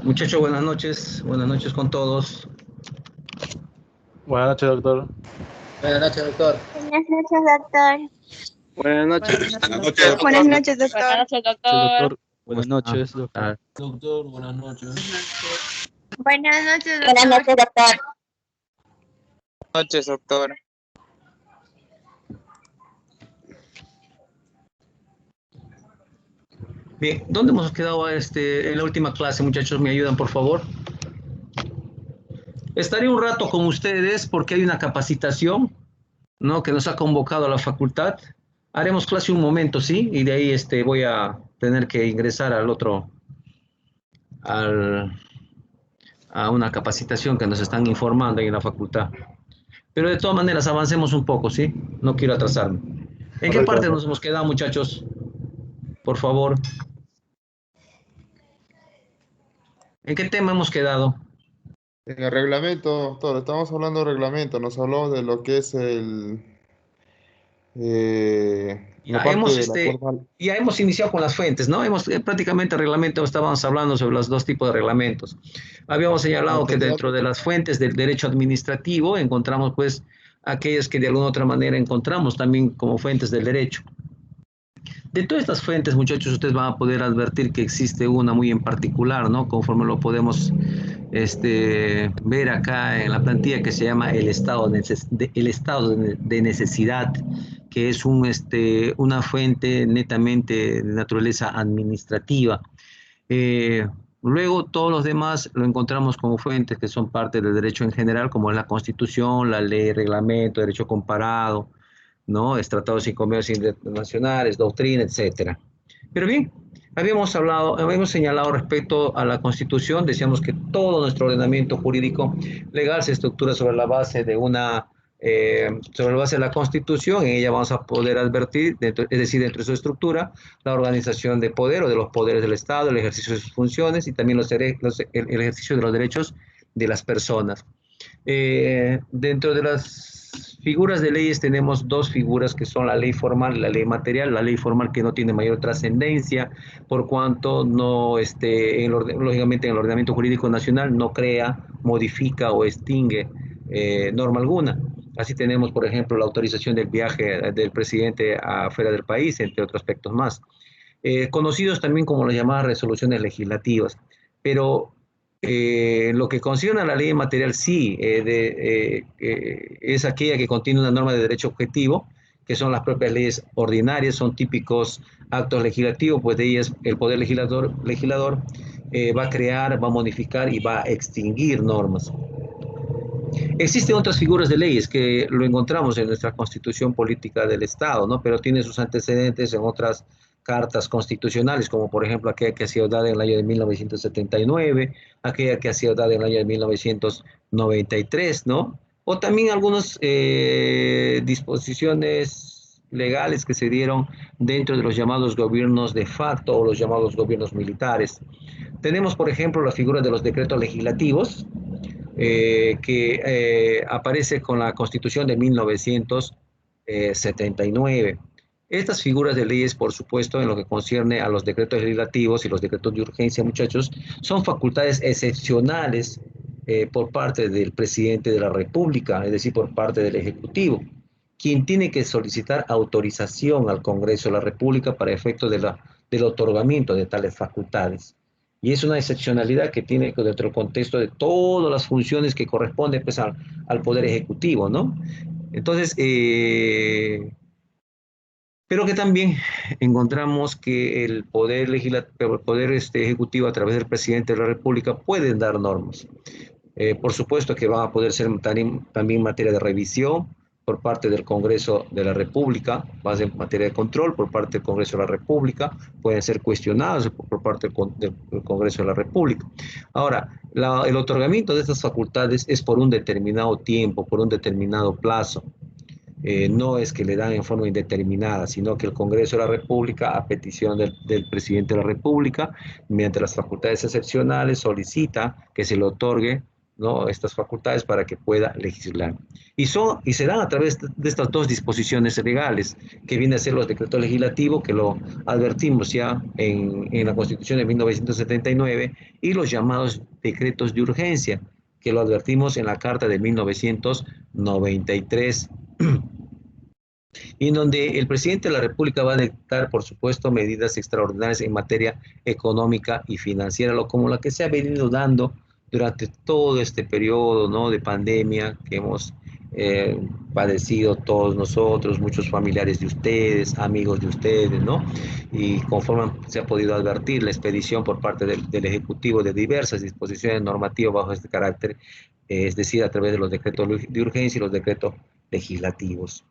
Muchachos, buenas noches con todos. Buenas noches, doctor. Buenas noches, doctor. Buenas noches, doctor. Buenas noches. Buenas noches, doctor. Buenas noches, doctor. Doctor, buenas noches. Buenas noches, doctor. Buenas noches, doctor. Buenas noches, doctor. Bien, ¿dónde hemos quedado en la última clase, muchachos? ¿Me ayudan, por favor? Estaré un rato con ustedes porque hay una capacitación, ¿no?, que nos ha convocado a la facultad. Haremos clase un momento, ¿sí? Y de ahí voy a tener que ingresar a una capacitación que nos están informando ahí en la facultad. Pero de todas maneras, avancemos un poco, ¿sí? No quiero atrasarme. ¿En qué parte nos hemos quedado, muchachos? Por favor. ¿En qué tema hemos quedado? En el reglamento, doctor, estamos hablando de reglamento, nos habló de lo que es Ya hemos iniciado con las fuentes, ¿no? Prácticamente el reglamento, estábamos hablando sobre los dos tipos de reglamentos. Habíamos señalado que dentro de las fuentes del derecho administrativo encontramos, pues, aquellas que de alguna u otra manera encontramos también como fuentes del derecho. De todas estas fuentes, muchachos, ustedes van a poder advertir que existe una muy en particular, ¿no? Conforme lo podemos ver acá en la plantilla, que se llama el estado de necesidad, que es una fuente netamente de naturaleza administrativa. Luego, todos los demás lo encontramos como fuentes que son parte del derecho en general, como es la Constitución, la ley, reglamento, derecho comparado, ¿no? Tratados y convenios internacionales, doctrina, etcétera. Pero bien, habíamos señalado respecto a la Constitución, decíamos que todo nuestro ordenamiento jurídico legal se estructura sobre la base de la Constitución. En ella vamos a poder advertir, es decir, dentro de su estructura, la organización de poder o de los poderes del Estado, el ejercicio de sus funciones y también el ejercicio de los derechos de las personas. Dentro de las figuras de leyes tenemos dos figuras que son la ley formal y la ley material. La ley formal, que no tiene mayor trascendencia por cuanto no, lógicamente en el ordenamiento jurídico nacional no crea, modifica o extingue norma alguna. Así tenemos, por ejemplo, la autorización del viaje del presidente afuera del país, entre otros aspectos más. Conocidos también como las llamadas resoluciones legislativas. Pero lo que concierne a la ley material sí, es aquella que contiene una norma de derecho objetivo, que son las propias leyes ordinarias, son típicos actos legislativos, pues de ellas el poder legislador va a crear, va a modificar y va a extinguir normas. Existen otras figuras de leyes que lo encontramos en nuestra Constitución Política del Estado, ¿no? Pero tiene sus antecedentes en otras cartas constitucionales, como por ejemplo aquella que ha sido dada en el año de 1979, aquella que ha sido dada en el año de 1993, ¿no? O también algunas disposiciones legales que se dieron dentro de los llamados gobiernos de facto o los llamados gobiernos militares. Tenemos, por ejemplo, la figura de los decretos legislativos, que aparece con la Constitución de 1979. Estas figuras de leyes, por supuesto, en lo que concierne a los decretos legislativos y los decretos de urgencia, muchachos, son facultades excepcionales por parte del presidente de la República, es decir, por parte del Ejecutivo, quien tiene que solicitar autorización al Congreso de la República para efecto del otorgamiento de tales facultades. Y es una excepcionalidad que tiene dentro del contexto de todas las funciones que corresponden, pues, al Poder Ejecutivo, ¿no? Entonces, pero que también encontramos que el poder ejecutivo a través del presidente de la República pueden dar normas. Por supuesto que van a poder ser también materia de revisión por parte del Congreso de la República, va a ser materia de control por parte del Congreso de la República, pueden ser cuestionados por parte del Congreso de la República. Ahora, el otorgamiento de estas facultades es por un determinado tiempo, por un determinado plazo. No es que le dan en forma indeterminada, sino que el Congreso de la República, a petición del presidente de la República, mediante las facultades excepcionales, solicita que se le otorgue ¿no?, estas facultades para que pueda legislar. Y se dan a través de estas dos disposiciones legales, que viene a ser los decretos legislativos, que lo advertimos ya en la Constitución de 1979, y los llamados decretos de urgencia, que lo advertimos en la Carta de 1993, y en donde el presidente de la República va a dictar, por supuesto, medidas extraordinarias en materia económica y financiera, como la que se ha venido dando durante todo este periodo, ¿no?, de pandemia que hemos padecido todos nosotros, muchos familiares de ustedes, amigos de ustedes, ¿no? Y conforme se ha podido advertir la expedición por parte del Ejecutivo de diversas disposiciones normativas bajo este carácter, es decir, a través de los decretos de urgencia y los decretos legislativos.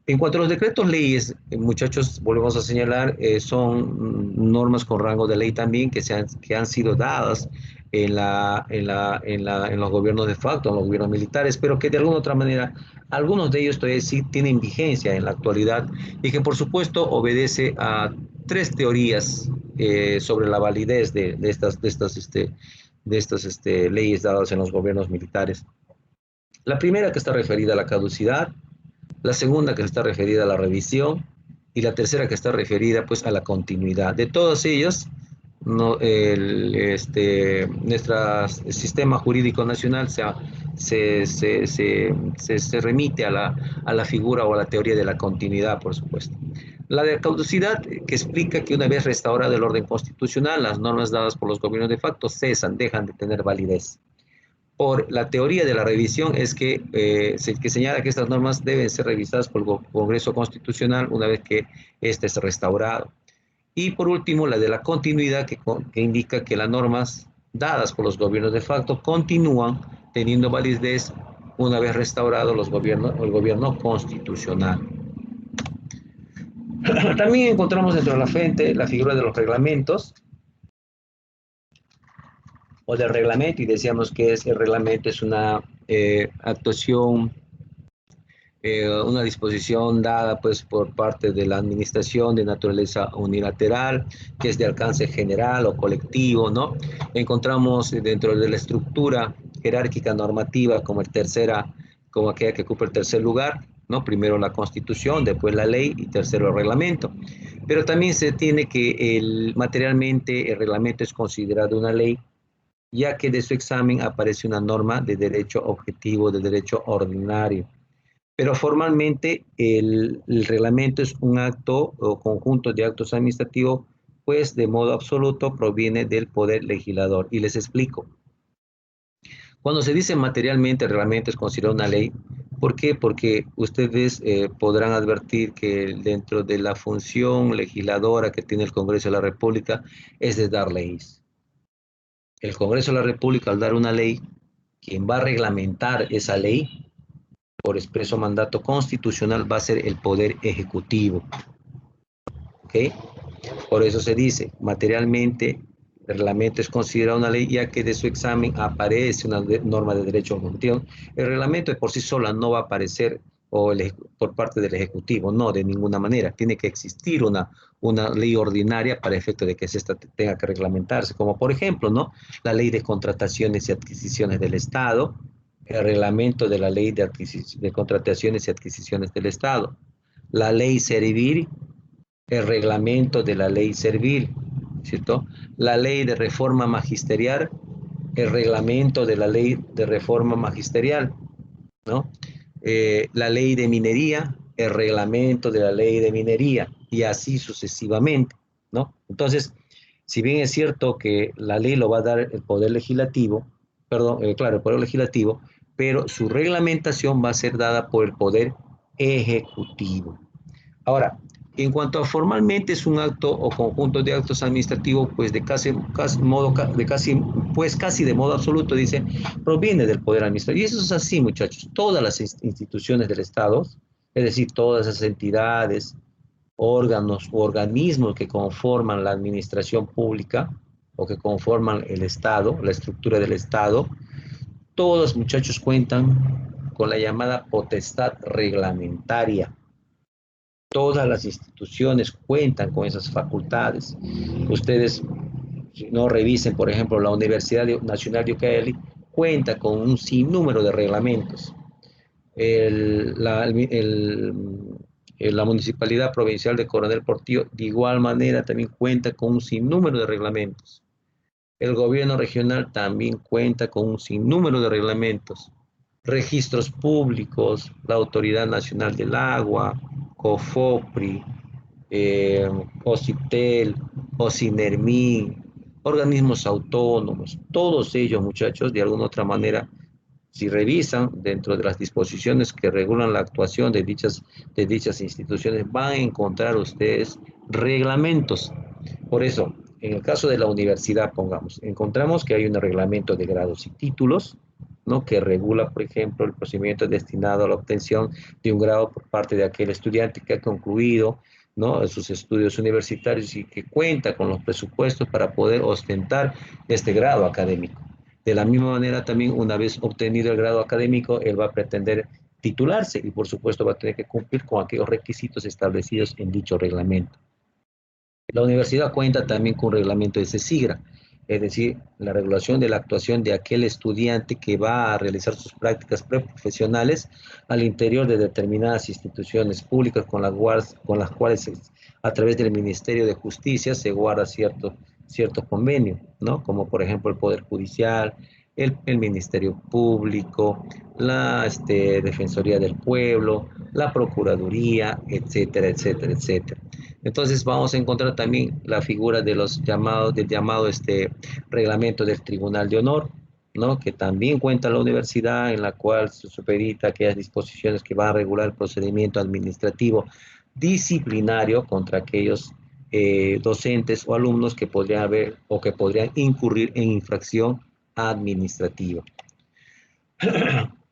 En cuanto a los decretos leyes, muchachos, volvemos a señalar, son normas con rango de ley también que han sido dadas en los gobiernos de facto, en los gobiernos militares, pero que de alguna otra manera, algunos de ellos todavía sí tienen vigencia en la actualidad y que por supuesto obedece a tres teorías sobre la validez de estas leyes dadas en los gobiernos militares. La primera, que está referida a la caducidad; la segunda, que está referida a la revisión; y la tercera, que está referida pues a la continuidad. De todas ellas, no, nuestro sistema jurídico nacional se remite a la figura o a la teoría de la continuidad, por supuesto. La de caducidad, que explica que una vez restaurado el orden constitucional, las normas dadas por los gobiernos de facto cesan, dejan de tener validez. Por la teoría de la revisión, es que señala que estas normas deben ser revisadas por el Congreso Constitucional una vez que éste es restaurado. Y por último, la de la continuidad, que indica que las normas dadas por los gobiernos de facto continúan teniendo validez una vez restaurado el gobierno constitucional. También encontramos dentro de la frente la figura de los reglamentos, o del reglamento, y decíamos que el reglamento es una actuación, una disposición dada pues por parte de la administración de naturaleza unilateral, que es de alcance general o colectivo, ¿no? Encontramos dentro de la estructura jerárquica normativa como aquella que ocupa el tercer lugar, ¿no? Primero la Constitución, después la ley y tercero el reglamento. Pero también se tiene que materialmente el reglamento es considerado una ley, ya que de su examen aparece una norma de derecho objetivo, de derecho ordinario. Pero formalmente el reglamento es un acto o conjunto de actos administrativos, pues de modo absoluto proviene del poder legislador. Y les explico. Cuando se dice materialmente el reglamento es considerado una ley, ¿por qué? Porque ustedes podrán advertir que dentro de la función legisladora que tiene el Congreso de la República es de dar leyes. El Congreso de la República, al dar una ley, quien va a reglamentar esa ley por expreso mandato constitucional va a ser el Poder Ejecutivo. ¿Ok? Por eso se dice, materialmente, el reglamento es considerado una ley, ya que de su examen aparece una norma de derecho objetivo. El reglamento de por sí sola no va a aparecer por parte del Ejecutivo, no, de ninguna manera. Tiene que existir una ley ordinaria para efecto de que esta tenga que reglamentarse, como por ejemplo, ¿no?, la ley de contrataciones y adquisiciones del Estado, el reglamento de la ley de contrataciones y adquisiciones del Estado, la ley servil, el reglamento de la ley servil, ¿cierto?, la ley de reforma magisterial, el reglamento de la ley de reforma magisterial, ¿no?, la ley de minería, el reglamento de la ley de minería, y así sucesivamente, ¿no? Entonces, si bien es cierto que la ley lo va a dar el Poder Legislativo, claro, el Poder Legislativo, pero su reglamentación va a ser dada por el Poder Ejecutivo. Ahora, en cuanto a formalmente es un acto o conjunto de actos administrativos, pues casi de modo absoluto, dice, proviene del poder administrativo. Y eso es así, muchachos. Todas las instituciones del Estado, es decir, todas esas entidades, órganos u organismos que conforman la administración pública o que conforman el Estado, la estructura del Estado, todos, muchachos, cuentan con la llamada potestad reglamentaria. Todas las instituciones cuentan con esas facultades. Ustedes no revisen, por ejemplo, la Universidad Nacional de Ucayali, cuenta con un sinnúmero de reglamentos. La Municipalidad Provincial de Coronel Portillo de igual manera también cuenta con un sinnúmero de reglamentos. El gobierno regional también cuenta con un sinnúmero de reglamentos. Registros públicos, la Autoridad Nacional del Agua, COFOPRI, OCITEL, OCINERMIN, organismos autónomos, todos ellos, muchachos, de alguna otra manera, si revisan dentro de las disposiciones que regulan la actuación de dichas instituciones, van a encontrar ustedes reglamentos. Por eso, en el caso de la universidad, pongamos, encontramos que hay un reglamento de grados y títulos, ¿no? Que regula, por ejemplo, el procedimiento destinado a la obtención de un grado por parte de aquel estudiante que ha concluido, ¿no? sus estudios universitarios y que cuenta con los presupuestos para poder ostentar este grado académico. De la misma manera, también una vez obtenido el grado académico, él va a pretender titularse y por supuesto va a tener que cumplir con aquellos requisitos establecidos en dicho reglamento. La universidad cuenta también con un reglamento de CESIGRA, es decir, la regulación de la actuación de aquel estudiante que va a realizar sus prácticas preprofesionales al interior de determinadas instituciones públicas con las cuales a través del Ministerio de Justicia se guarda cierto convenio, ¿no? Como por ejemplo el Poder Judicial, el Ministerio Público, la Defensoría del Pueblo, la Procuraduría, etcétera, etcétera, etcétera. Entonces vamos a encontrar también la figura del llamado reglamento del Tribunal de Honor, ¿no? Que también cuenta la universidad, en la cual se supedita aquellas disposiciones que van a regular el procedimiento administrativo disciplinario contra aquellos docentes o alumnos que podrían haber o que podrían incurrir en infracción administrativa.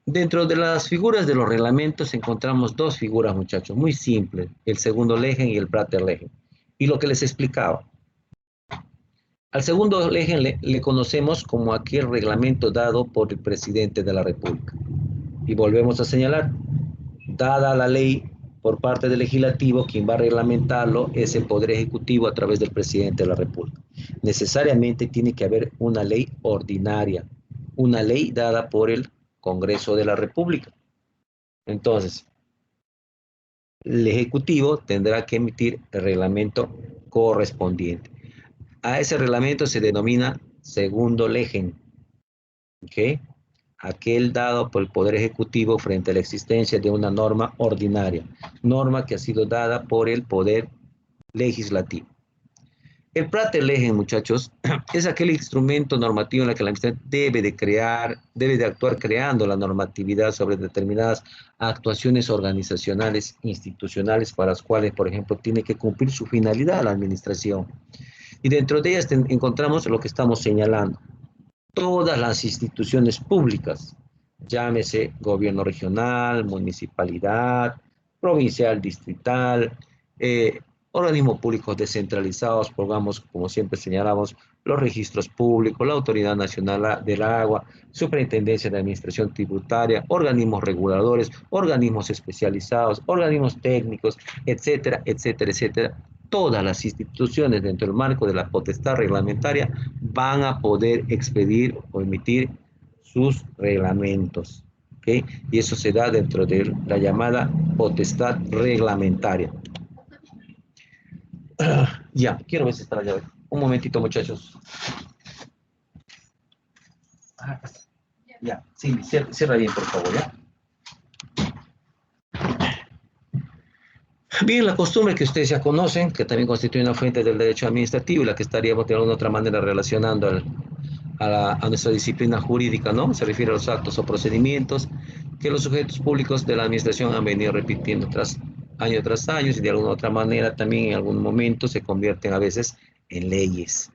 Dentro de las figuras de los reglamentos encontramos dos figuras, muchachos, muy simples, el segundo legen y el prater legen. Y lo que les explicaba. Al segundo legen le conocemos como aquel reglamento dado por el presidente de la República. Y volvemos a señalar, dada la ley por parte del legislativo, quien va a reglamentarlo es el Poder Ejecutivo a través del presidente de la República. Necesariamente tiene que haber una ley ordinaria, una ley dada por el Congreso de la República. Entonces, el Ejecutivo tendrá que emitir el reglamento correspondiente. A ese reglamento se denomina segundo legen, ¿ok? Aquel dado por el Poder Ejecutivo frente a la existencia de una norma ordinaria, norma que ha sido dada por el Poder Legislativo. El prater legen, muchachos, es aquel instrumento normativo en el que la administración debe de actuar creando la normatividad sobre determinadas actuaciones organizacionales, institucionales, para las cuales, por ejemplo, tiene que cumplir su finalidad la administración. Y dentro de ellas encontramos lo que estamos señalando. Todas las instituciones públicas, llámese gobierno regional, municipalidad, provincial, distrital, organismos públicos descentralizados, pongamos, como siempre señalamos, los registros públicos, la Autoridad Nacional del Agua, Superintendencia de Administración Tributaria, organismos reguladores, organismos especializados, organismos técnicos, etcétera, etcétera, etcétera. Todas las instituciones dentro del marco de la potestad reglamentaria van a poder expedir o emitir sus reglamentos, ¿ok? Y eso se da dentro de la llamada potestad reglamentaria. Ya, quiero ver si está la llave. Un momentito, muchachos. Ya, sí, cierra bien, por favor, ¿ya? Bien, la costumbre que ustedes ya conocen, que también constituye una fuente del derecho administrativo y la que estaríamos de alguna otra manera relacionando a nuestra disciplina jurídica, ¿no? Se refiere a los actos o procedimientos que los sujetos públicos de la administración han venido repitiendo año tras año y de alguna otra manera también en algún momento se convierten a veces en leyes.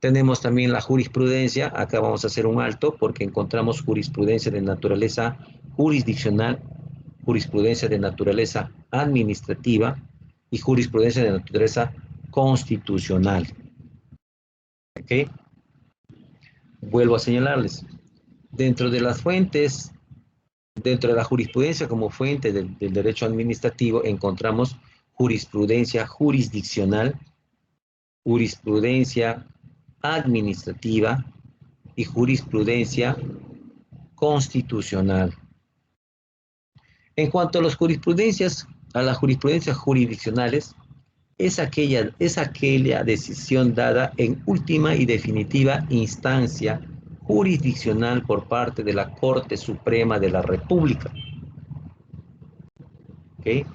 Tenemos también la jurisprudencia, acá vamos a hacer un alto porque encontramos jurisprudencia de naturaleza jurisdiccional, jurisprudencia de naturaleza administrativa y jurisprudencia de naturaleza constitucional. ¿Ok? Vuelvo a señalarles, dentro de las fuentes, dentro de la jurisprudencia como fuente del derecho administrativo, encontramos jurisprudencia jurisdiccional, jurisprudencia administrativa y jurisprudencia constitucional. En cuanto a las jurisprudencias jurisdiccionales, es aquella decisión dada en última y definitiva instancia jurisdiccional por parte de la Corte Suprema de la República. ¿Okay?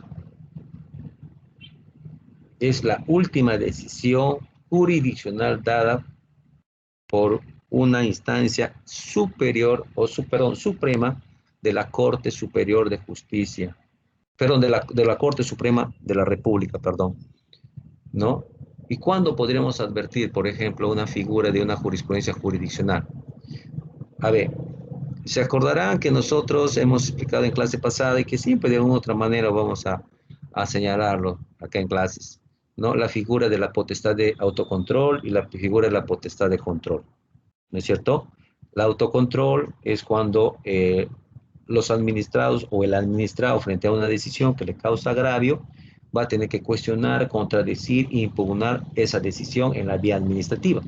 Es la última decisión jurisdiccional dada por una instancia superior suprema de la Corte Superior de Justicia, de la Corte Suprema de la República, ¿no? ¿Y cuándo podríamos advertir, por ejemplo, una figura de una jurisprudencia jurisdiccional? A ver, se acordarán que nosotros hemos explicado en clase pasada y que siempre de alguna u otra manera vamos a señalarlo acá en clases, ¿no? La figura de la potestad de autocontrol y la figura de la potestad de control, ¿no es cierto? El autocontrol es cuando los administrados o el administrado frente a una decisión que le causa agravio va a tener que cuestionar, contradecir e impugnar esa decisión en la vía administrativa.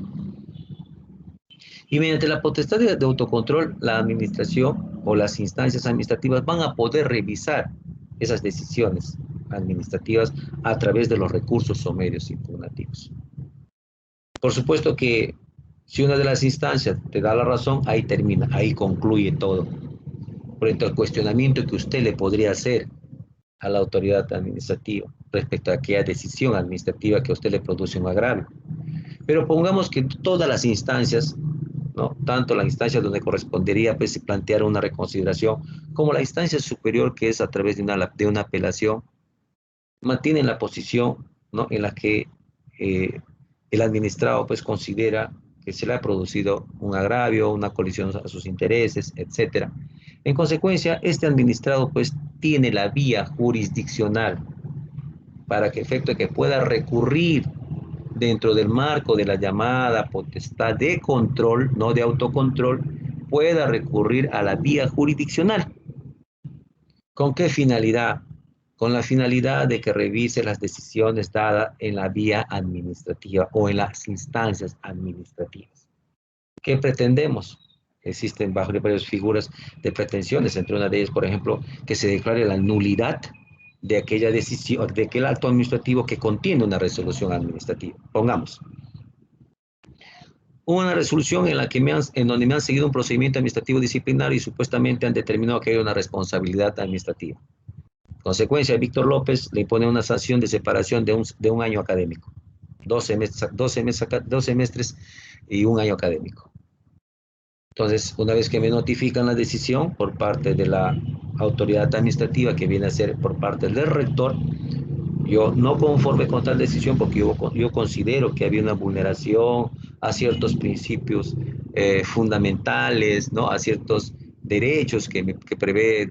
Y mediante la potestad de autocontrol, la administración o las instancias administrativas van a poder revisar esas decisiones administrativas a través de los recursos o medios impugnativos. Por supuesto que si una de las instancias te da la razón, ahí termina, ahí concluye todo. Frente al cuestionamiento que usted le podría hacer a la autoridad administrativa respecto a aquella decisión administrativa que a usted le produce un agravio. Pero pongamos que todas las instancias, ¿no? Tanto la instancia donde correspondería pues, plantear una reconsideración, como la instancia superior que es a través de una apelación, mantienen la posición, ¿no? En la que el administrado pues, considera que se le ha producido un agravio, una colisión a sus intereses, etc. En consecuencia, este administrado pues, tiene la vía jurisdiccional para que efecto de que pueda recurrir dentro del marco de la llamada potestad de control, no de autocontrol, pueda recurrir a la vía jurisdiccional. ¿Con qué finalidad? Con la finalidad de que revise las decisiones dadas en la vía administrativa o en las instancias administrativas. ¿Qué pretendemos? Existen varias figuras de pretensiones, entre una de ellas, por ejemplo, que se declare la nulidad de aquella decisión, de aquel acto administrativo que contiene una resolución administrativa. Pongamos, una resolución en donde me han seguido un procedimiento administrativo disciplinario y supuestamente han determinado que hay una responsabilidad administrativa. Consecuencia, Víctor López le impone una sanción de separación de un año académico, 2 semestres y un año académico. Entonces, una vez que me notifican la decisión por parte de la autoridad administrativa, que viene a ser por parte del rector, yo no conforme con tal decisión, porque yo considero que había una vulneración a ciertos principios fundamentales, ¿no? A ciertos derechos que se prevé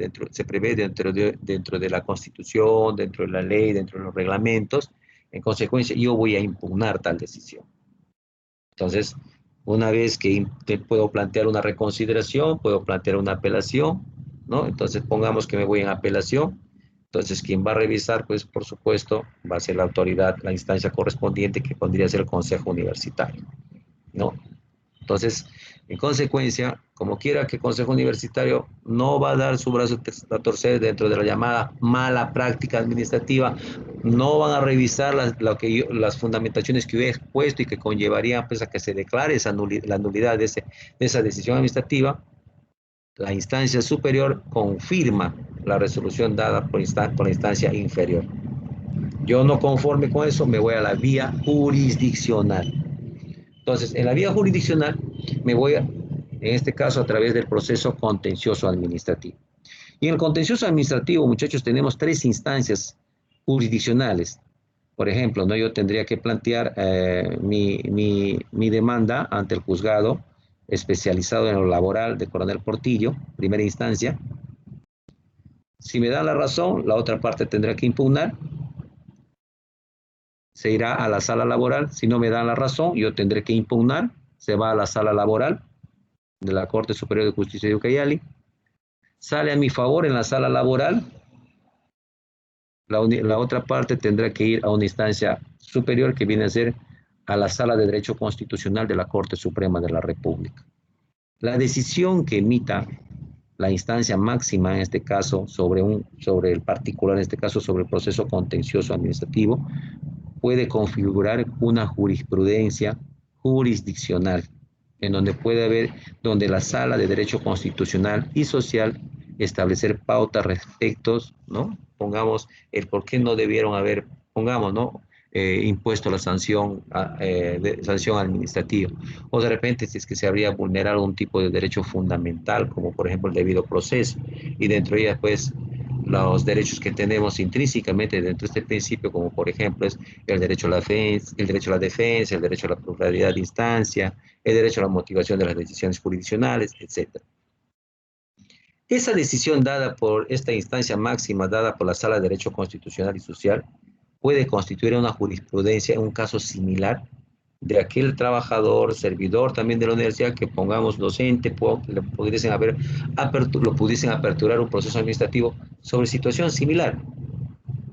dentro de la Constitución, dentro de la ley, dentro de los reglamentos. En consecuencia, yo voy a impugnar tal decisión. Entonces, una vez que puedo plantear una reconsideración, puedo plantear una apelación, ¿no? Entonces, pongamos que me voy en apelación. Entonces, quien va a revisar, pues, por supuesto, va a ser la autoridad, la instancia correspondiente, que podría ser el Consejo Universitario, ¿no? Entonces, en consecuencia, como quiera que el Consejo Universitario no va a dar su brazo a torcer dentro de la llamada mala práctica administrativa, no van a revisar las fundamentaciones que yo he expuesto y que conllevarían pues, a que se declare la nulidad de esa decisión administrativa. La instancia superior confirma la resolución dada por la instancia inferior. Yo no conforme con eso, me voy a la vía jurisdiccional. Entonces, en la vía jurisdiccional me voy, en este caso, a través del proceso contencioso administrativo. Y en el contencioso administrativo, muchachos, tenemos 3 instancias jurisdiccionales. Por ejemplo, ¿no? Yo tendría que plantear mi demanda ante el juzgado especializado en lo laboral de Coronel Portillo, primera instancia. Si me dan la razón, la otra parte tendrá que impugnar. Se irá a la sala laboral. Si no me dan la razón, yo tendré que impugnar. Se va a la sala laboral de la Corte Superior de Justicia de Ucayali. Sale a mi favor en la sala laboral. La otra parte tendrá que ir a una instancia superior que viene a ser a la Sala de Derecho Constitucional de la Corte Suprema de la República. La decisión que emita la instancia máxima en este caso sobre el particular, en este caso sobre el proceso contencioso administrativo, puede configurar una jurisprudencia jurisdiccional, en donde puede haber, donde la Sala de Derecho Constitucional y Social establecer pautas respecto, ¿no? Pongamos el por qué no debieron haber, pongamos, ¿no? Impuesto la sanción, sanción administrativa, o de repente si es que se habría vulnerado algún tipo de derecho fundamental, como por ejemplo el debido proceso, y dentro de ellas pues los derechos que tenemos intrínsecamente dentro de este principio, como por ejemplo es el derecho a la defensa, el derecho a la defensa, el derecho a la pluralidad de instancia, el derecho a la motivación de las decisiones jurisdiccionales, etc. Esa decisión dada por esta instancia máxima, dada por la Sala de Derecho Constitucional y Social, puede constituir una jurisprudencia en un caso similar de aquel trabajador, servidor también de la universidad, que pongamos docente, lo pudiesen aperturar un proceso administrativo sobre situación similar,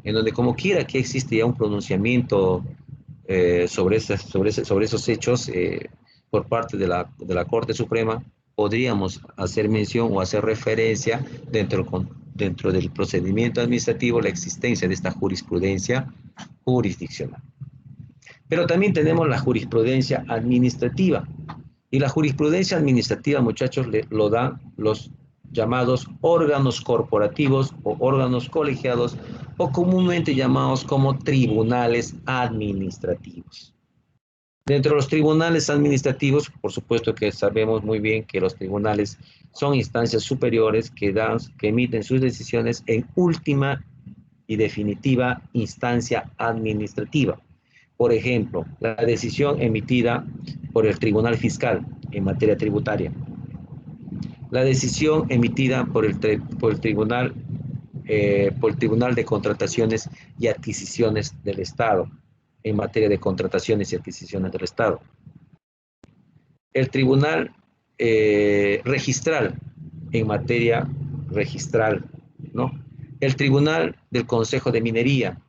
en donde como quiera que existe ya un pronunciamiento sobre esos hechos por parte de la Corte Suprema, podríamos hacer mención o hacer referencia dentro del procedimiento administrativo la existencia de esta jurisprudencia jurisdiccional. Pero también tenemos la jurisprudencia administrativa. Y la jurisprudencia administrativa, muchachos, lo dan los llamados órganos corporativos o órganos colegiados, o comúnmente llamados como tribunales administrativos. Dentro de los tribunales administrativos, por supuesto que sabemos muy bien que los tribunales son instancias superiores que emiten sus decisiones en última y definitiva instancia administrativa. Por ejemplo, la decisión emitida por el Tribunal Fiscal en materia tributaria, la decisión emitida por el Tribunal de Contrataciones y Adquisiciones del Estado en materia de contrataciones y adquisiciones del Estado, el Tribunal Registral en materia registral, ¿no? El Tribunal del Consejo de Minería,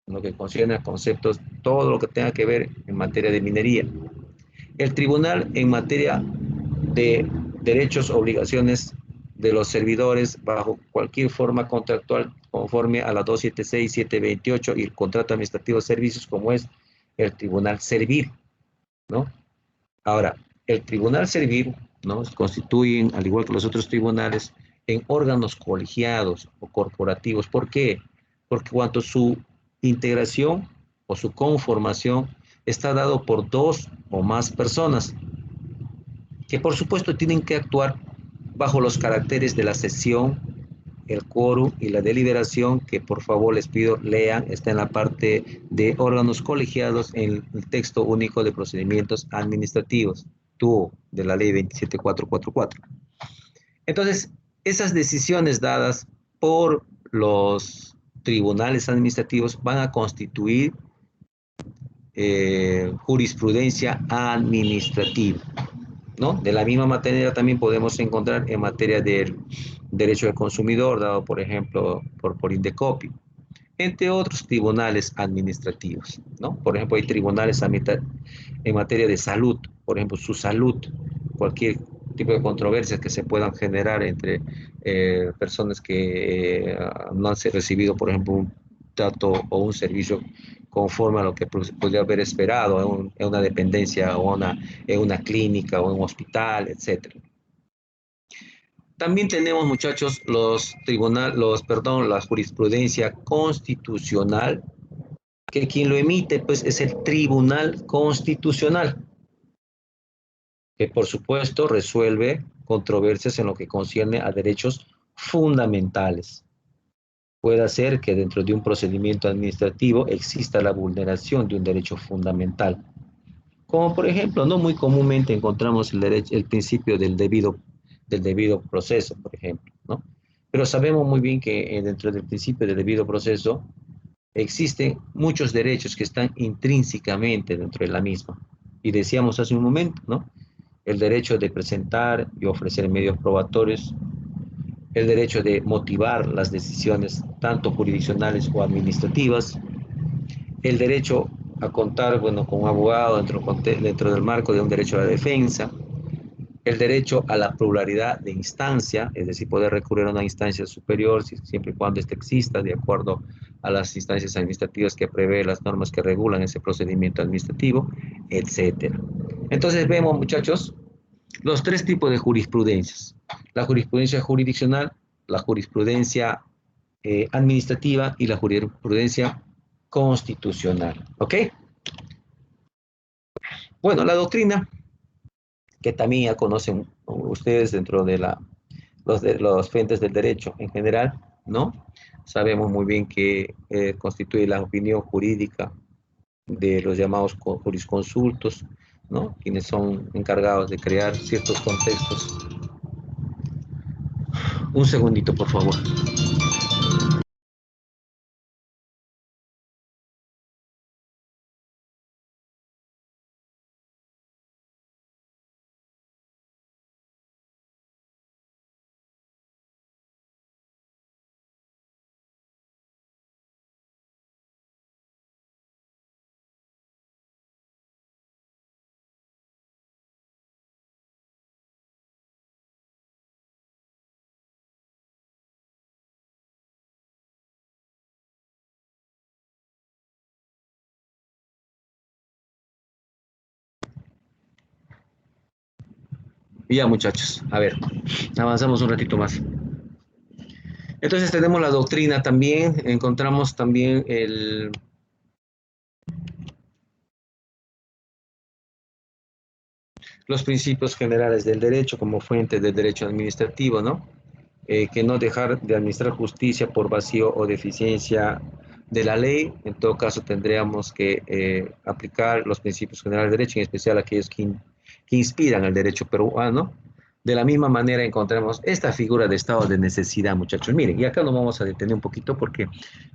lo que concierne a conceptos, todo lo que tenga que ver en materia de minería. El tribunal en materia de derechos, obligaciones de los servidores bajo cualquier forma contractual conforme a la 276, 728 y el contrato administrativo de servicios, como es el tribunal servir, ¿no? Ahora, el tribunal servir, ¿no? Se constituyen, al igual que los otros tribunales, en órganos colegiados o corporativos. ¿Por qué? Porque cuanto su integración o su conformación está dado por dos o más personas que por supuesto tienen que actuar bajo los caracteres de la sesión, el quórum y la deliberación, que por favor les pido lean, está en la parte de órganos colegiados en el texto único de procedimientos administrativos, TUO, de la ley 27444. Entonces, esas decisiones dadas por los tribunales administrativos van a constituir jurisprudencia administrativa, ¿no? De la misma manera también podemos encontrar en materia del derecho del consumidor, dado por ejemplo por Indecopi, entre otros tribunales administrativos, ¿no? Por ejemplo, hay tribunales en materia de salud, por ejemplo, su salud, cualquier tipo de controversias que se puedan generar entre personas que no han recibido, por ejemplo, un trato o un servicio conforme a lo que podría haber esperado en una dependencia o en una clínica o en un hospital, etc. También tenemos, muchachos, la jurisprudencia constitucional, que quien lo emite pues es el Tribunal Constitucional, que por supuesto resuelve controversias en lo que concierne a derechos fundamentales. Puede ser que dentro de un procedimiento administrativo exista la vulneración de un derecho fundamental, como por ejemplo, no muy comúnmente encontramos el principio del debido proceso, por ejemplo, ¿no? Pero sabemos muy bien que dentro del principio del debido proceso existen muchos derechos que están intrínsecamente dentro de la misma. Y decíamos hace un momento, ¿no? El derecho de presentar y ofrecer medios probatorios, el derecho de motivar las decisiones tanto jurisdiccionales o administrativas, el derecho a contar, bueno, con un abogado dentro del marco de un derecho a la defensa, el derecho a la pluralidad de instancia, es decir, poder recurrir a una instancia superior siempre y cuando ésta exista, de acuerdo a las instancias administrativas que prevé las normas que regulan ese procedimiento administrativo, etcétera. Entonces vemos, muchachos, los tres tipos de jurisprudencias. La jurisprudencia jurisdiccional, la jurisprudencia administrativa y la jurisprudencia constitucional. ¿Ok? Bueno, la doctrina, que también ya conocen ustedes dentro de los frentes del derecho en general, ¿no? Sabemos muy bien que constituye la opinión jurídica de los llamados jurisconsultos, ¿no? Quienes son encargados de crear ciertos contextos. Un segundito, por favor. Ya, muchachos, a ver, avanzamos un ratito más. Entonces tenemos la doctrina también, encontramos también los principios generales del derecho como fuente del derecho administrativo, ¿no? Que no dejar de administrar justicia por vacío o deficiencia de la ley. En todo caso, tendríamos que aplicar los principios generales del derecho, en especial aquellos que inspiran el derecho peruano. De la misma manera encontramos esta figura de estado de necesidad, muchachos. Miren, y acá nos vamos a detener un poquito porque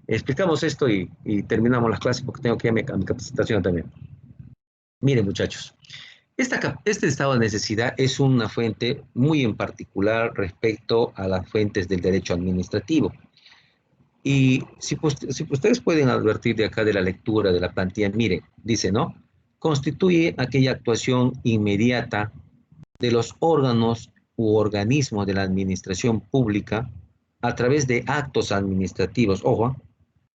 explicamos esto y terminamos las clases porque tengo que ir a mi capacitación también. Miren, muchachos. Este estado de necesidad es una fuente muy en particular respecto a las fuentes del derecho administrativo. Y si ustedes pueden advertir de acá de la lectura de la plantilla, miren, dice, ¿no? Constituye aquella actuación inmediata de los órganos u organismos de la administración pública a través de actos administrativos, ojo,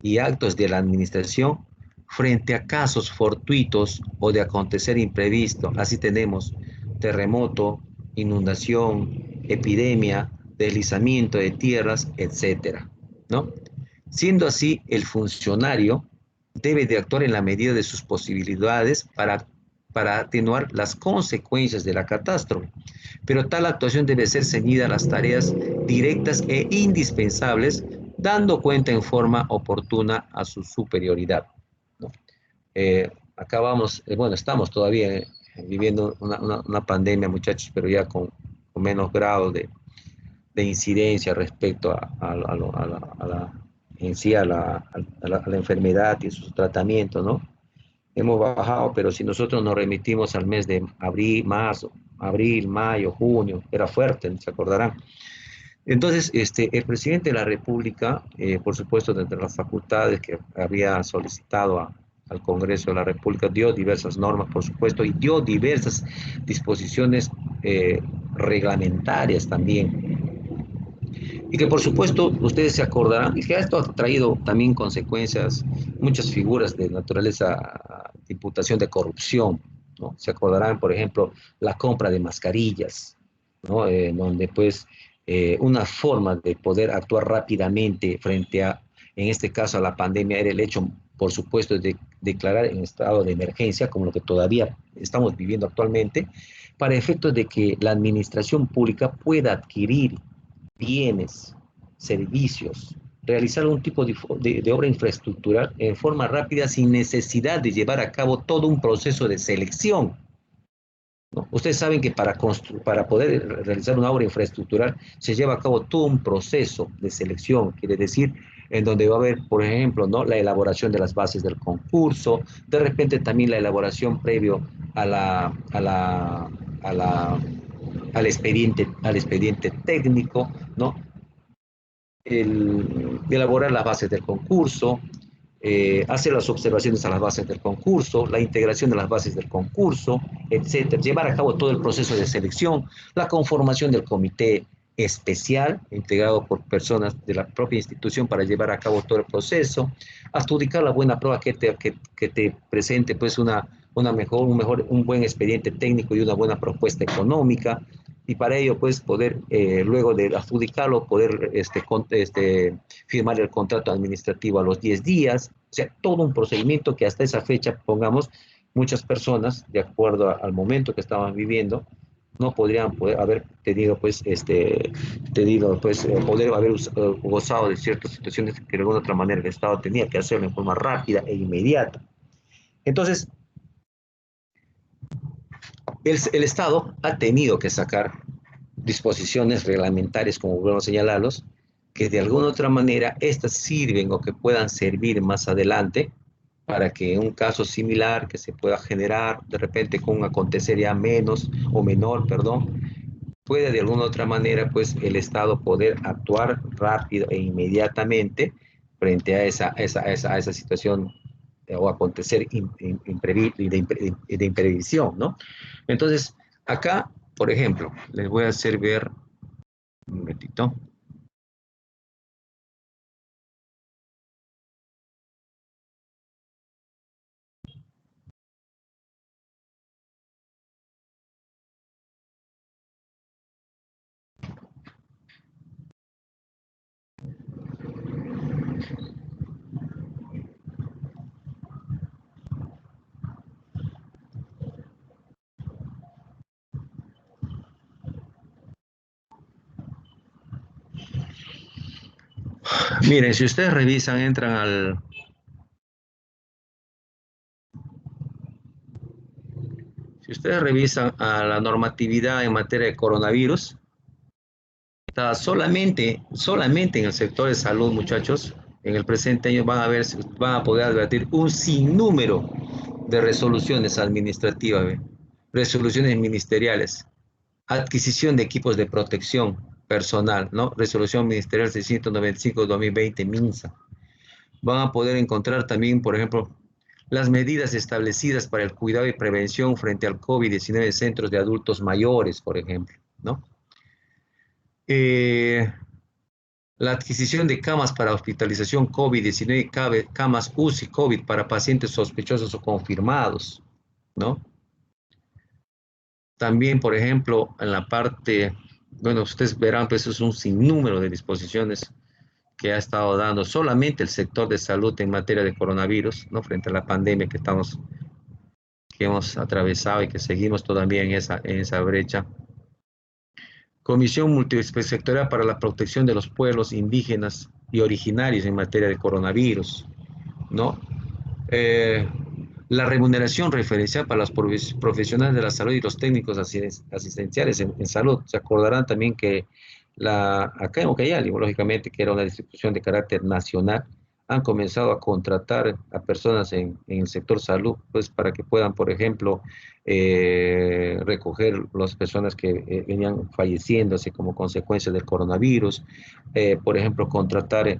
y actos de la administración frente a casos fortuitos o de acontecer imprevisto. Así tenemos terremoto, inundación, epidemia, deslizamiento de tierras, etcétera, ¿no? Siendo así, el funcionario debe de actuar en la medida de sus posibilidades para atenuar las consecuencias de la catástrofe. Pero tal actuación debe ser ceñida a las tareas directas e indispensables, dando cuenta en forma oportuna a su superioridad, ¿no? Acá vamos, bueno, estamos todavía viviendo una pandemia, muchachos, pero ya con menos grado de incidencia respecto en sí a la enfermedad y su tratamiento, ¿no? Hemos bajado, pero si nosotros nos remitimos al mes de abril, mayo, junio, era fuerte, se acordarán. Entonces, el presidente de la República, por supuesto, dentro de las facultades que había solicitado al Congreso de la República, dio diversas normas, por supuesto, y dio diversas disposiciones reglamentarias también. Y que, por supuesto, ustedes se acordarán, y que esto ha traído también consecuencias, muchas figuras de naturaleza de imputación de corrupción, ¿no? Se acordarán, por ejemplo, la compra de mascarillas, ¿no? Donde, pues, una forma de poder actuar rápidamente frente a, en este caso, a la pandemia, era el hecho, por supuesto, de declarar en estado de emergencia, como lo que todavía estamos viviendo actualmente, para efectos de que la administración pública pueda adquirir bienes, servicios, realizar un tipo de obra infraestructural en forma rápida sin necesidad de llevar a cabo todo un proceso de selección, ¿no? Ustedes saben que para poder realizar una obra infraestructural se lleva a cabo todo un proceso de selección, quiere decir, en donde va a haber, por ejemplo, ¿no?, la elaboración de las bases del concurso, de repente también la elaboración previo al expediente técnico, ¿no? Elaborar las bases del concurso, hacer las observaciones a las bases del concurso, la integración de las bases del concurso, etcétera, llevar a cabo todo el proceso de selección, la conformación del comité especial, integrado por personas de la propia institución para llevar a cabo todo el proceso, adjudicar la buena prueba que te presente pues un buen expediente técnico y una buena propuesta económica, y para ello pues poder, luego de adjudicarlo, poder firmar el contrato administrativo a los 10 días, o sea, todo un procedimiento que hasta esa fecha, pongamos, muchas personas, de acuerdo al momento que estaban viviendo, no podrían haber tenido, pues, poder haber gozado de ciertas situaciones que de alguna otra manera el Estado tenía que hacerlo en forma rápida e inmediata. Entonces, el Estado ha tenido que sacar disposiciones reglamentarias, como volvemos a señalarlos, que de alguna otra manera estas sirven o que puedan servir más adelante para que en un caso similar que se pueda generar de repente con un acontecer ya menor, pueda de alguna otra manera pues el Estado poder actuar rápido e inmediatamente frente a esa situación o acontecer de imprevisión, ¿no? Entonces, acá, por ejemplo, les voy a hacer ver un momentito. Miren, si ustedes revisan, si ustedes revisan a la normatividad en materia de coronavirus, está solamente en el sector de salud, muchachos, en el presente año van a poder advertir un sinnúmero de resoluciones administrativas, resoluciones ministeriales, adquisición de equipos de protección personal, ¿no? Resolución ministerial 695-2020, MINSA. Van a poder encontrar también, por ejemplo, las medidas establecidas para el cuidado y prevención frente al COVID-19 en centros de adultos mayores, por ejemplo, ¿no? La adquisición de camas para hospitalización COVID-19, camas UCI COVID para pacientes sospechosos o confirmados, ¿no? También, por ejemplo, en la parte, bueno, ustedes verán, pues es un sinnúmero de disposiciones que ha estado dando solamente el sector de salud en materia de coronavirus, ¿no? Frente a la pandemia que hemos atravesado y que seguimos todavía en esa brecha. Comisión Multisectorial para la Protección de los Pueblos Indígenas y Originarios en materia de coronavirus, ¿no? La remuneración referencial para los profesionales de la salud y los técnicos asistenciales en salud. Se acordarán también que acá en Ucayali, lógicamente, que era una distribución de carácter nacional, han comenzado a contratar a personas en el sector salud, pues para que puedan, por ejemplo, recoger las personas que venían falleciéndose como consecuencia del coronavirus, por ejemplo, contratar,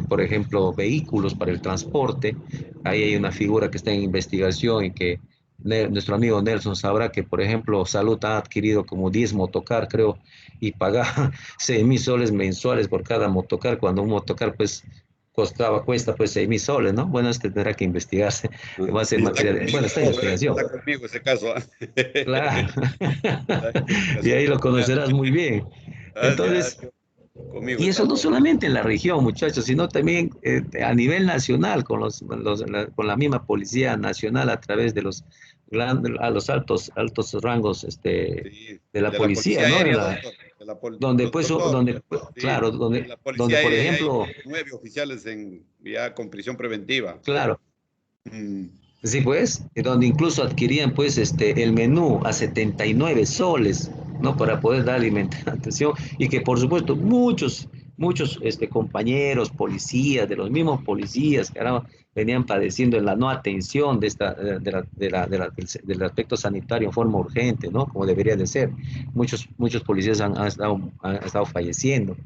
por ejemplo, vehículos para el transporte. Ahí hay una figura que está en investigación y que nuestro amigo Nelson sabrá que, por ejemplo, Salud ha adquirido como 10 motocar, creo, y paga 6.000 soles mensuales por cada motocar, cuando un motocar, pues, cuesta, pues, 6.000 soles, ¿no? Bueno, tendrá que investigarse. Va a ser materia de... Bueno, está en investigación. Está conmigo ese caso. Claro. Y ahí lo conocerás muy bien. Entonces... Conmigo Y eso no solamente en la región, muchachos, sino también a nivel nacional, con la misma Policía Nacional a través de los altos rangos de la policía, ¿no? Aérea, donde, pues, sí, claro, donde, por ejemplo... Hay 9 oficiales ya con prisión preventiva. Claro. Sí, pues, donde incluso adquirían, pues, el menú a 79 soles, ¿no? Para poder dar alimentación, y que, por supuesto, muchos compañeros, policías, de los mismos policías que ahora venían padeciendo en la no atención del aspecto sanitario en forma urgente, ¿no? Como debería de ser. Muchos policías han estado falleciendo.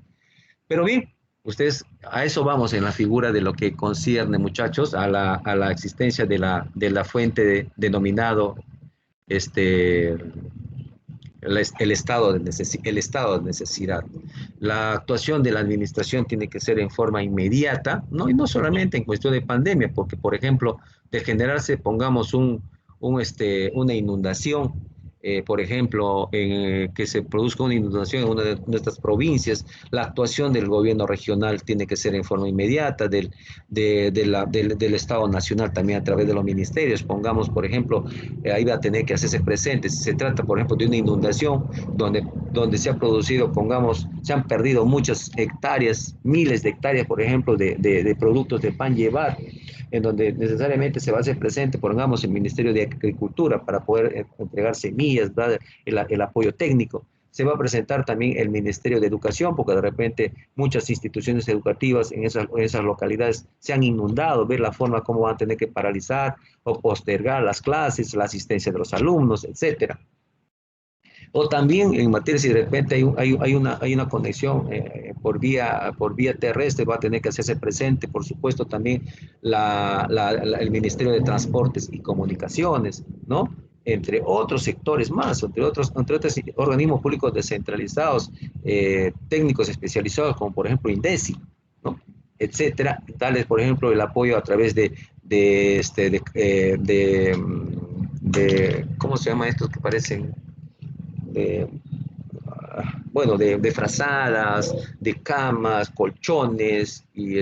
Pero bien, Ustedes, a eso vamos en la figura de lo que concierne, muchachos, a la existencia de la fuente denominado el estado de necesidad. La actuación de la administración tiene que ser en forma inmediata, ¿no? Y no solamente en cuestión de pandemia, porque, por ejemplo, de generarse, pongamos una inundación, por ejemplo, que se produzca una inundación en una de nuestras provincias, la actuación del gobierno regional tiene que ser en forma inmediata, del Estado Nacional también a través de los ministerios. Pongamos, por ejemplo, ahí va a tener que hacerse presente. Si se trata, por ejemplo, de una inundación donde se ha producido, pongamos, se han perdido muchas hectáreas, miles de hectáreas, por ejemplo, de productos de pan llevar, en donde necesariamente se va a hacer presente, pongamos, el Ministerio de Agricultura para poder entregar semillas, el apoyo técnico. Se va a presentar también el Ministerio de Educación, porque de repente muchas instituciones educativas en esas localidades se han inundado, ver la forma como van a tener que paralizar o postergar las clases, la asistencia de los alumnos, etcétera. O también en materia, si de repente hay una conexión por vía terrestre, va a tener que hacerse presente, por supuesto, también el Ministerio de Transportes y Comunicaciones, ¿no? Entre otros sectores más, entre otros organismos públicos descentralizados, técnicos especializados, como por ejemplo INDECI, ¿no? Etcétera. Tales, por ejemplo, el apoyo a través ¿cómo se llama estos que parecen? De frazadas, de camas, colchones y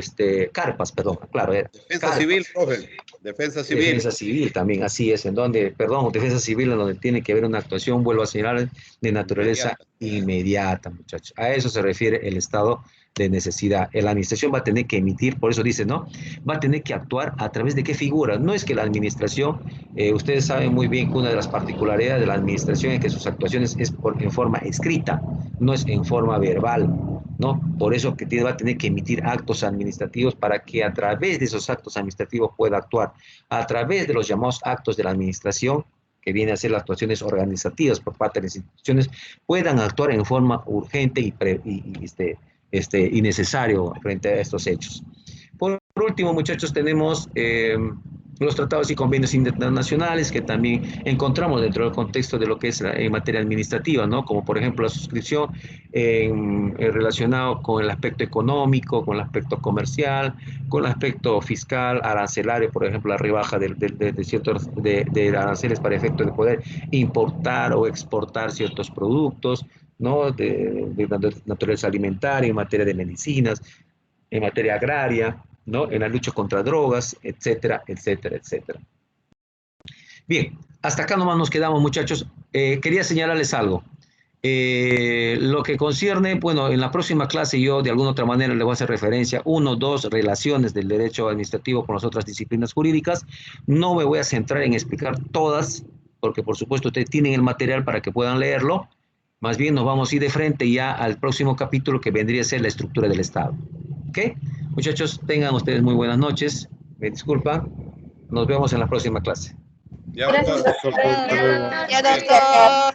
carpas, perdón, claro. Defensa carpas. civil, profe. Defensa civil. Defensa civil también, así es, defensa civil en donde tiene que haber una actuación, vuelvo a señalar, de naturaleza inmediata, muchachos. A eso se refiere el estado de necesidad. La administración va a tener que emitir, por eso dice, ¿no? Va a tener que actuar a través de qué figuras. No es que la administración, ustedes saben muy bien que una de las particularidades de la administración es que sus actuaciones es en forma escrita, no es en forma verbal, ¿no? Por eso que va a tener que emitir actos administrativos para que a través de esos actos administrativos pueda actuar. A través de los llamados actos de la administración, que viene a ser las actuaciones organizativas por parte de las instituciones, puedan actuar en forma urgente y necesario frente a estos hechos. Por último, muchachos, tenemos los tratados y convenios internacionales que también encontramos dentro del contexto de lo que es en materia administrativa, ¿no? Como por ejemplo la suscripción relacionado con el aspecto económico, con el aspecto comercial, con el aspecto fiscal, arancelario, por ejemplo, la rebaja de ciertos de aranceles para efecto de poder importar o exportar ciertos productos, ¿no? De naturaleza alimentaria, en materia de medicinas, en materia agraria, ¿no? En la lucha contra drogas, etcétera, etcétera, etcétera. Bien, hasta acá nomás nos quedamos, muchachos. Quería señalarles algo. Lo que concierne, bueno, en la próxima clase yo de alguna otra manera le voy a hacer referencia, 1, 2, relaciones del derecho administrativo con las otras disciplinas jurídicas. No me voy a centrar en explicar todas, porque por supuesto ustedes tienen el material para que puedan leerlo. Más bien nos vamos a ir de frente ya al próximo capítulo que vendría a ser la estructura del Estado. ¿Ok? Muchachos, tengan ustedes muy buenas noches. Me disculpan. Nos vemos en la próxima clase. Ya, Gracias, doctor. doctor. Ya, doctor.